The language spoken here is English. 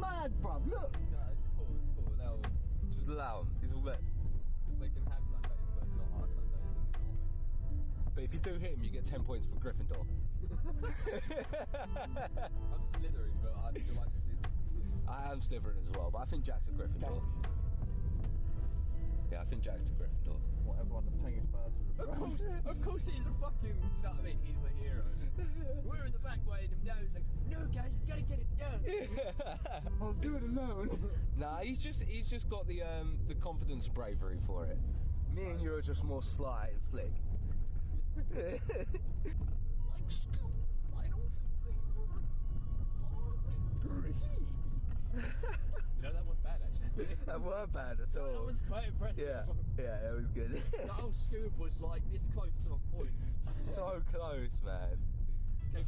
mad, bruv. Look. No, it's cool. It's cool. Just allow them. He's all bets. They can have Sundays, but not our Sundays when you normally. But if you do hit him, you get 10 points for Gryffindor. I'm Slytherin, but I'd still like to see this. I am Slytherin as well, but I think Jack's a Gryffindor. Yeah, I think Jack's a Gryffindor. What, everyone the paying his birds Of course he's a fucking, do you know what I mean? He's the hero. We're in the back weighing him down. He's like, no guys, you gotta get it done. I'll do it alone. Nah, he's just got the confidence and bravery for it. Me and you are just more sly and slick. Like school, I don't think they were great. You know, that wasn't bad actually. That weren't bad at all. That was quite impressive. Yeah, that was good. The whole scoop was like this close to a point. So close, man. Okay,